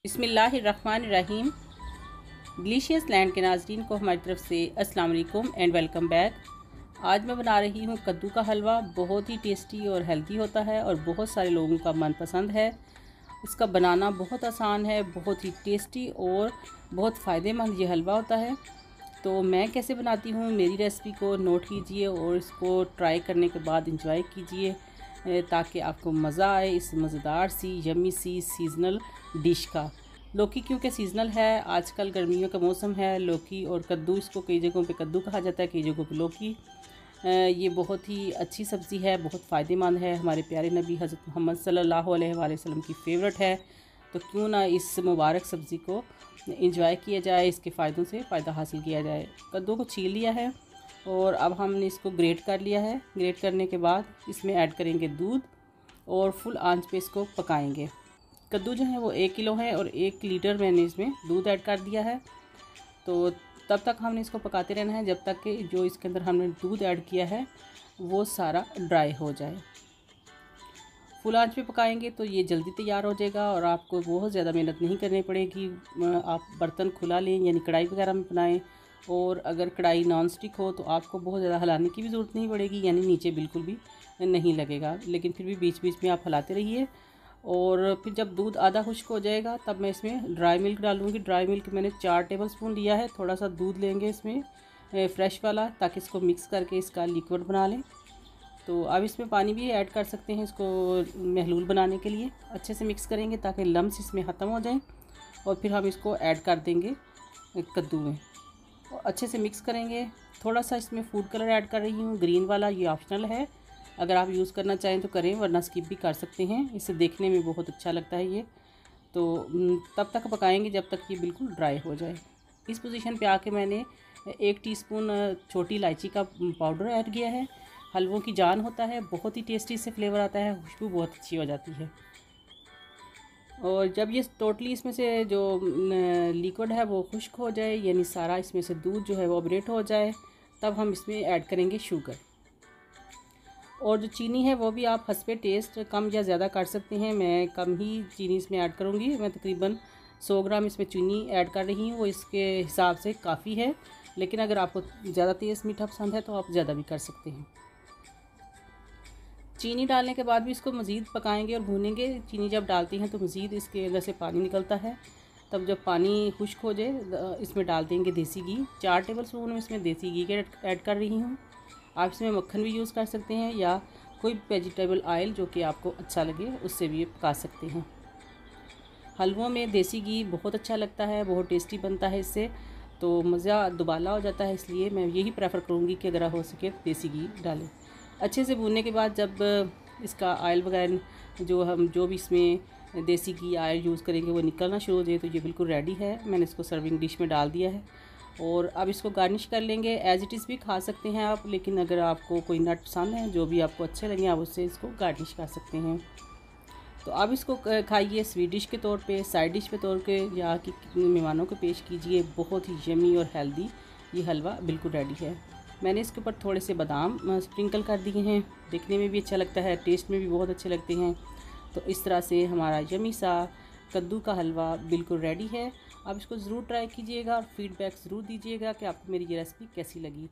बिस्मिल्लाहिर्रहमानिर्रहीम। Delicious land के नाज़रीन को हमारी तरफ से अस्सलाम वालेकुम एंड वेलकम बैक। आज मैं बना रही हूँ कद्दू का हलवा। बहुत ही टेस्टी और हेल्दी होता है और बहुत सारे लोगों का मनपसंद है। इसका बनाना बहुत आसान है, बहुत ही टेस्टी और बहुत फ़ायदेमंद ये हलवा होता है। तो मैं कैसे बनाती हूँ, मेरी रेसिपी को नोट कीजिए और इसको ट्राई करने के बाद इंजॉय कीजिए ताकि आपको मज़ा आए इस मज़ेदार सी यम्मी सी सीज़नल डिश का। लौकी क्योंकि सीज़नल है, आजकल गर्मियों का मौसम है। लौकी और कद्दू, इसको कई जगहों पे कद्दू कहा जाता है, कई जगहों पे लौकी। ये बहुत ही अच्छी सब्ज़ी है, बहुत फ़ायदेमंद है। हमारे प्यारे नबी हज़रत मोहम्मद सल्लल्लाहु अलैहि वसल्लम की फ़ेवरेट है। तो क्यों ना इस मुबारक सब्ज़ी को इंजॉय किया जाए, इसके फ़ायदों से फ़ायदा हासिल किया जाए। कद्दू को छील लिया है और अब हमने इसको ग्रेट कर लिया है। ग्रेट करने के बाद इसमें ऐड करेंगे दूध और फुल आंच पे इसको पकाएंगे। कद्दू जो है वो 1 किलो है और 1 लीटर मैंने इसमें दूध ऐड कर दिया है। तो तब तक हमने इसको पकाते रहना है जब तक कि जो इसके अंदर हमने दूध ऐड किया है वो सारा ड्राई हो जाए। फुल आंच पे पकाएंगे तो ये जल्दी तैयार हो जाएगा और आपको बहुत ज़्यादा मेहनत नहीं करनी पड़ेगी। आप बर्तन खुला लें, यानी कढ़ाई वगैरह में बनाएं। और अगर कढ़ाई नॉन स्टिक हो तो आपको बहुत ज़्यादा हिलाने की भी ज़रूरत नहीं पड़ेगी, यानी नीचे बिल्कुल भी नहीं लगेगा। लेकिन फिर भी बीच बीच में आप हिलाते रहिए। और फिर जब दूध आधा खुश्क हो जाएगा तब मैं इसमें ड्राई मिल्क डालूँगी। ड्राई मिल्क मैंने 4 टेबलस्पून लिया है। थोड़ा सा दूध लेंगे इसमें फ़्रेश वाला, ताकि इसको मिक्स करके इसका लिक्विड बना लें। तो अब इसमें पानी भी ऐड कर सकते हैं इसको महलूल बनाने के लिए। अच्छे से मिक्स करेंगे ताकि लम्स इसमें ख़त्म हो जाएं और फिर हम इसको ऐड कर देंगे कद्दू में और अच्छे से मिक्स करेंगे। थोड़ा सा इसमें फूड कलर ऐड कर रही हूँ, ग्रीन वाला, ये ऑप्शनल है। अगर आप यूज़ करना चाहें तो करें, वरना स्किप भी कर सकते हैं। इससे देखने में बहुत अच्छा लगता है ये। तो तब तक पकाएंगे जब तक ये बिल्कुल ड्राई हो जाए। इस पोजीशन पे आके मैंने 1 टीस्पून छोटी इलायची का पाउडर ऐड किया है। हलवों की जान होता है, बहुत ही टेस्टी से फ्लेवर आता है, खुशबू बहुत अच्छी हो जाती है। और जब ये टोटली इसमें से जो लिक्विड है वो खुश्क हो जाए, यानी सारा इसमें से दूध जो है वो ऑपरेट हो जाए, तब हम इसमें ऐड करेंगे शुगर। और जो चीनी है वो भी आप हस्बे टेस्ट कम या ज़्यादा कर सकते हैं। मैं कम ही चीनी इसमें ऐड करूँगी। मैं तकरीबन 100 ग्राम इसमें चीनी ऐड कर रही हूँ, वो इसके हिसाब से काफ़ी है। लेकिन अगर आपको ज़्यादा तेज़ मीठा पसंद है तो आप ज़्यादा भी कर सकते हैं। चीनी डालने के बाद भी इसको मज़ीद पकाएंगे और भूनेंगे। चीनी जब डालती हैं तो मज़ीद इसके अंदर से पानी निकलता है। तब जब पानी खुश्क हो जाए इसमें डाल देंगे देसी घी। 4 टेबलस्पून में इसमें देसी घी ऐड कर रही हूँ। आप इसमें मक्खन भी यूज़ कर सकते हैं या कोई वेजिटेबल ऑयल जो कि आपको अच्छा लगे उससे भी पका सकते हैं। हलवों में देसी घी बहुत अच्छा लगता है, बहुत टेस्टी बनता है इससे, तो मज़ा दुबाला हो जाता है। इसलिए मैं यही प्रेफर करूँगी कि अगर हो सके तो देसी घी डालें। अच्छे से भूनने के बाद जब इसका ऑयल वगैरह जो भी इसमें देसी घी ऑयल यूज़ करेंगे वो निकलना शुरू हो जाए तो ये बिल्कुल रेडी है। मैंने इसको सर्विंग डिश में डाल दिया है और अब इसको गार्निश कर लेंगे। एज इट इज़ भी खा सकते हैं आप, लेकिन अगर आपको कोई नट पसंद है, जो भी आपको अच्छे लगे, आप उससे इसको गार्निश कर सकते हैं। तो अब इसको खाइए स्वीट डिश के तौर पे, साइड डिश के तौर पे, या कि मेहमानों को पेश कीजिए। बहुत ही यमी और हेल्दी ये हलवा बिल्कुल रेडी है। मैंने इसके ऊपर थोड़े से बादाम स्प्रिंकल कर दिए हैं, देखने में भी अच्छा लगता है, टेस्ट में भी बहुत अच्छे लगते हैं। तो इस तरह से हमारा यमी सा कद्दू का हलवा बिल्कुल रेडी है। आप इसको ज़रूर ट्राई कीजिएगा और फीडबैक ज़रूर दीजिएगा कि आपको मेरी ये रेसिपी कैसी लगी।